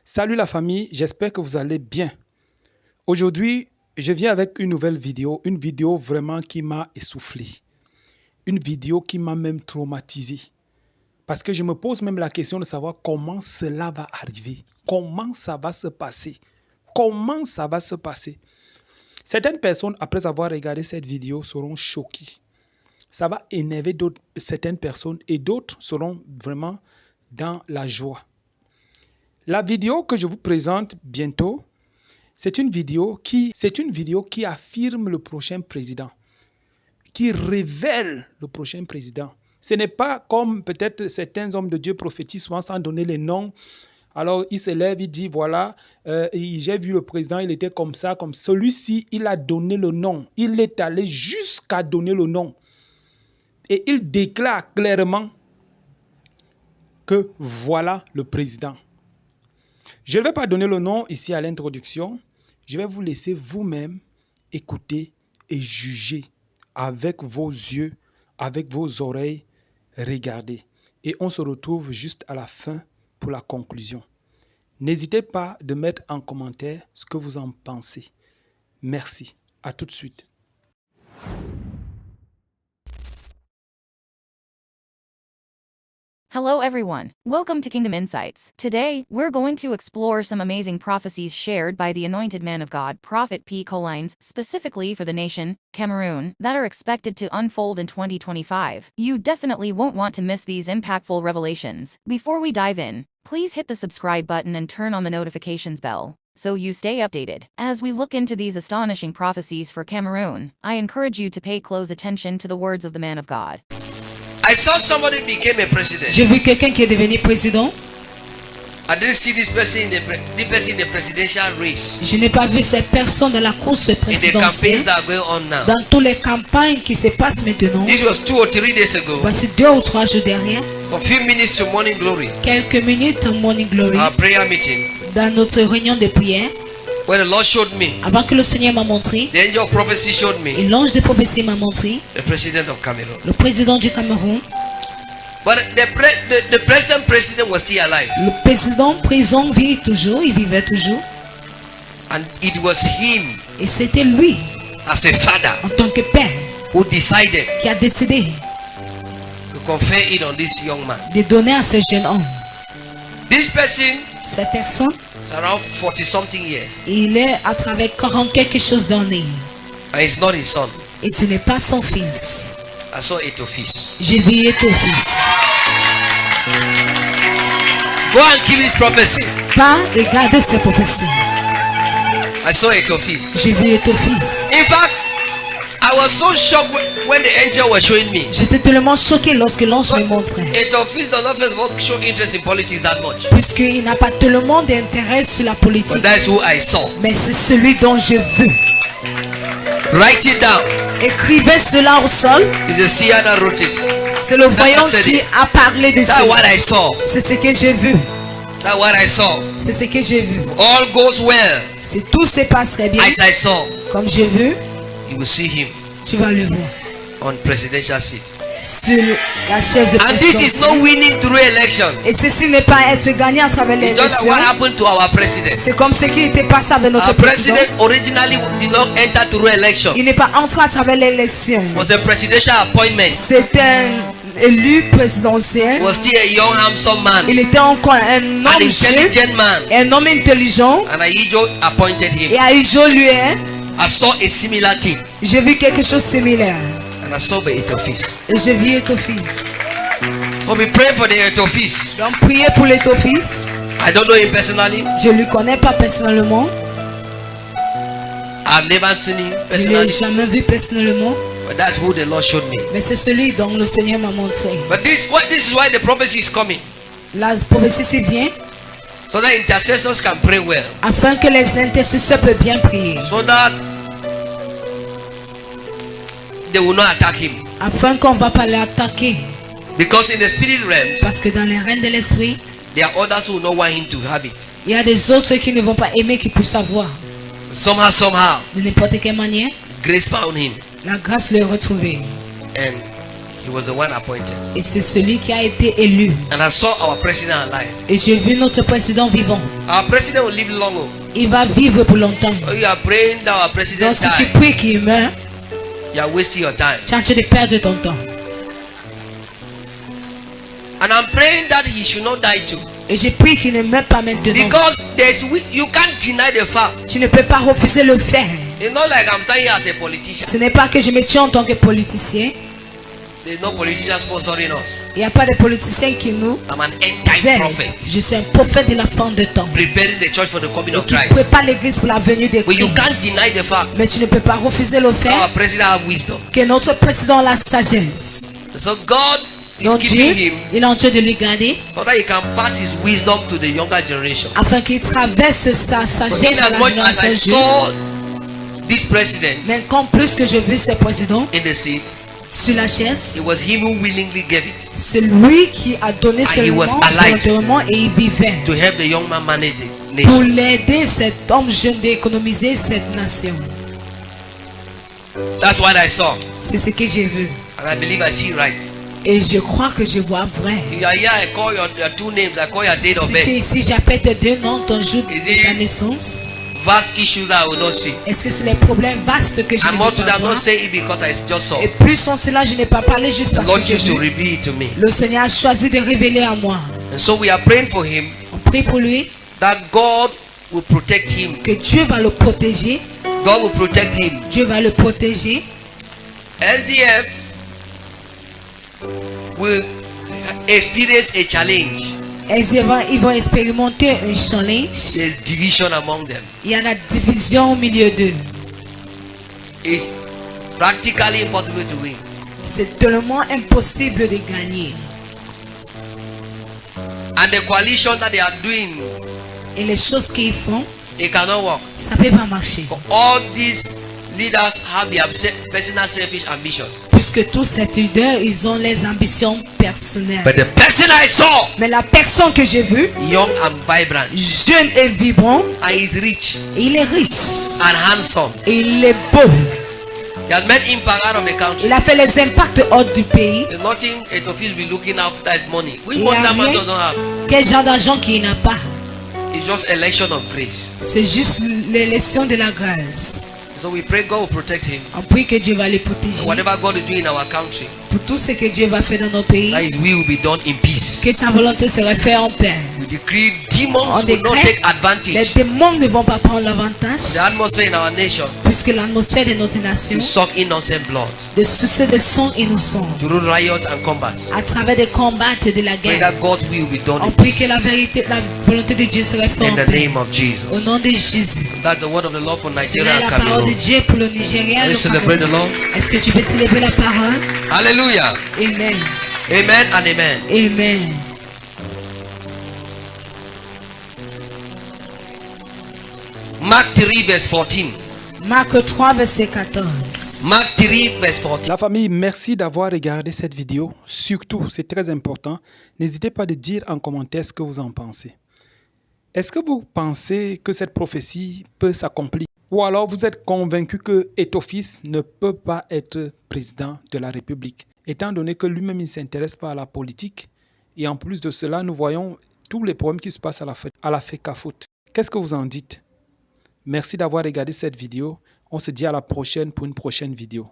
Salut la famille, j'espère que vous allez bien. Aujourd'hui, je viens avec une nouvelle vidéo, une vidéo vraiment qui m'a essoufflé, une vidéo qui m'a même traumatisé. Parce que je me pose même la question de savoir comment cela va arriver, comment ça va se passer, comment ça va se passer. Certaines personnes, après avoir regardé cette vidéo, seront choquées. Ça va énerver certaines personnes et d'autres seront vraiment dans la joie. La vidéo que je vous présente bientôt, c'est une vidéo qui affirme le prochain président, qui révèle le prochain président. Ce n'est pas comme peut-être certains hommes de Dieu prophétisent souvent sans donner les noms. Alors il se lève, il dit voilà, j'ai vu le président, il était comme ça, comme celui-ci, il a donné le nom. Il est allé jusqu'à donner le nom. Et il déclare clairement que voilà le président. Je ne vais pas donner le nom ici à l'introduction. Je vais vous laisser vous-même écouter et juger avec vos yeux, avec vos oreilles, regarder. Et on se retrouve juste à la fin pour la conclusion. N'hésitez pas de mettre en commentaire ce que vous en pensez. Merci. À tout de suite. Hello everyone, welcome to Kingdom Insights. Today, we're going to explore some amazing prophecies shared by the anointed man of God, Prophet P. Colines, specifically for the nation, Cameroon, that are expected to unfold in 2025. You definitely won't want to miss these impactful revelations. Before we dive in, please hit the subscribe button and turn on the notifications bell, so you stay updated. As we look into these astonishing prophecies for Cameroon, I encourage you to pay close attention to the words of the man of God. I saw somebody became a president. J'ai vu quelqu'un qui est devenu président. I didn't see this person in the presidential race. Je n'ai pas vu cette personne dans la course In the présidentielle. campaigns that are going on now. Dans toutes les campagnes qui se passent maintenant. This was 2 or 3 days ago. Voici 2 ou 3 jours derrière. For a few minutes to morning glory. Quelques minutes en Morning Glory. Our prayer meeting. Dans notre réunion de prière. When the Lord showed me. Avant que le Seigneur m'a montré. The angel of prophecy showed me. Et l'ange de prophétie m'a montré. The president of Cameroon. Le président du Cameroun. But the present president was still alive. Le président vit toujours. Il vivait toujours. And it was him. Et c'était lui. As a father. En tant que père. Who decided. Qui a décidé. To confer it on this young man. De donner à ce jeune homme. This person. Cette personne. Around 40 something years. Il est à travers 40 quelque chose d'années. And it's not his son. Et ce n'est pas son fils. I saw Etophis. J'ai vu Etophis. Go and keep this prophecy. Pas et garder ces prophéties. I saw Etophis. J'ai vu Etophis. In fact, I was so shocked when the angel was showing me. J'étais tellement choqué lorsque l'ange me montrait. Etophis does not first of all show interest in politics that much. Puisqu'il n'a pas tellement d'intérêt sur la politique. But that's who I saw. Mais c'est celui dont j'ai vu. Write it down. Écrivez cela au sol. It's the seer that wrote it. C'est le voyant qui a parlé de That's cela. what I saw. C'est ce que j'ai vu. That's what I saw. C'est ce que j'ai vu. All goes well. Si tout se passerait bien, As I saw, comme j'ai vu, you will see him tu vas le voir on presidential seat. sur la chaise de And this is présidence. not winning through election. Et ceci n'est pas être gagné à travers It's just l'élection. what happened to our president. C'est comme ce qui était passé avec notre Our président. president originally did not enter through election. Il n'est pas entré à travers l'élection. It was a presidential appointment. C'est un élu présidentiel. He was still a young handsome man. Il était encore un homme An jeune, intelligent man. un homme intelligent. And Ahijo appointed Et him. Ahijo lui I saw a similar thing. j'ai vu quelque chose de similaire. And I saw the Etophis. Et j'ai vu Etophis. So we pray for the Etophis. Donc priez pour l'Etophis. I don't know him personally. Je ne le connais pas personnellement. I've never seen him Je ne l'ai personally. jamais vu personnellement. But that's who the Lord showed me. Mais c'est celui dont le Seigneur m'a montré. But this is why the prophecy is coming. La prophétie c'est bien. So that intercessors can pray well. Afin que les intercesseurs peuvent bien prier. So that they will not attack him. Afin qu'on ne va pas l'attaquer. Because in the spirit realm, Parce que dans les règnes de l'esprit, there are others who don't want him to have it. il y a des autres qui ne vont pas aimer qu'ils puissent avoir. Somehow, De n'importe quelle manière, grace found him. la grâce le retrouver. And He was the one appointed. Et c'est celui qui a été élu. And I saw our president alive. Et j'ai vu notre président vivant. Our president will live long. Il va vivre pour longtemps. You are praying that our president Donc si tu die. pries qu'il meurt, You are wasting your time. tu es en train de perdre ton temps. And I'm praying that he should not die too. Et je prie qu'il ne meure pas maintenant. Because you can't deny the fact. Tu ne peux pas refuser le fait. It's not like I'm standing here as a politician. Ce n'est pas que je me tiens en tant que politicien. There's no politician sponsoring us. Il n'y a pas de politicien qui nous I'm an end-time aide. prophet. Je suis un prophète de la fin de temps. Preparing the church for the coming Et of qui Christ. prépare l'église pour la venue de But you can't Christ. deny the fact. Mais tu ne peux pas refuser le fait Our president have wisdom. que notre président a la sagesse. So God is Donc Dieu, keeping him il est en train de lui garder so that he can pass his wisdom to the younger generation. afin qu'il traverse sa In sagesse à as la much as I génération saw jeune. this president Mais comme plus que je vis ce président in the seat, sur la it chaise, was him who willingly gave it c'est lui qui a donné And he seulement was alive. volontairement et il vivait to help the young man manage the pour nation. l'aider cet homme jeune d'économiser cette nation. That's what I saw. C'est ce que j'ai vu. And I believe I see right. Et je crois que je vois vrai. If you are here, I call your two names, I call your date of Si tu es birth. ici, j'appelle tes deux noms, ton jour Is de it- ta naissance. Vast issues that I will not see. Est-ce que c'est les problèmes vastes que je And ne more peux to pas that, not voir? say it because I just saw. Et plus en cela, je n'ai pas parlé juste The parce Lord que j'ai chose to vu. reveal it to me. Le Seigneur a choisi de révéler à moi. And so we are praying for him On prie pour lui, that God will protect him. que Dieu va le protéger. God will protect him. Dieu va le protéger. SDF will experience a challenge. Ils vont expérimenter un challenge. There's division among them. Il y en a division au milieu d'eux. It's practically impossible to win. C'est tellement impossible de gagner. And the coalition that they are doing, Et les choses qu'ils font, it cannot work. ça ne peut pas marcher. For all these leaders have their personal selfish ambitions. Puisque tous ces leaders, ils ont les ambitions personnelles. But the person I saw, Mais la personne que j'ai vue, young and vibrant, jeune et vibrant, and he's rich il est riche. and handsome. Et il est beau. He has made impact out of the country. Il a fait les impacts hors du pays. There's nothing a office will be looking after that money. We Il y want a that man rien. does not have. Quel genre d'argent qu'il n'a pas? It's just election of grace. C'est juste l'élection de la grâce. So we pray God will protect him. On prie que Dieu va les protéger. Whatever God is doing in our country, Pour tout ce que Dieu va faire dans notre pays, that his will be done in peace. que sa volonté serait faite en paix. We decree demons On will not décrète, take advantage les of démons ne vont pas prendre l'avantage, the atmosphere in our nation puisque l'atmosphère de notre nation, to suck innocent blood, de sucer des sangs innocents, to rule riot and combat. à travers des combats et de la Pray guerre. that God's will be done On in prie peace. que la vérité, la volonté de Dieu serait faite In en the paix. name of Au Jesus. nom de Jésus. That's the word of the Lord for C'est Nigeria la and parole de Cameroon. Dieu pour le Nigeria et Let's le celebrate the Cameroun. Lord. Est-ce que tu peux célébrer la parole? Hallelujah. Amen. Amen and amen. Amen. Mark 3 verse 14. Marc 3, verset 14. Mark 3 verse 14. La famille, merci d'avoir regardé cette vidéo. Surtout, c'est très important. N'hésitez pas de dire en commentaire ce que vous en pensez. Est-ce que vous pensez que cette prophétie peut s'accomplir? Ou alors vous êtes convaincu que Étophis ne peut pas être président de la République, étant donné que lui-même il ne s'intéresse pas à la politique. Et en plus de cela, nous voyons tous les problèmes qui se passent à la FECAFOOT. Qu'est-ce que vous en dites? Merci d'avoir regardé cette vidéo. On se dit à la prochaine pour une prochaine vidéo.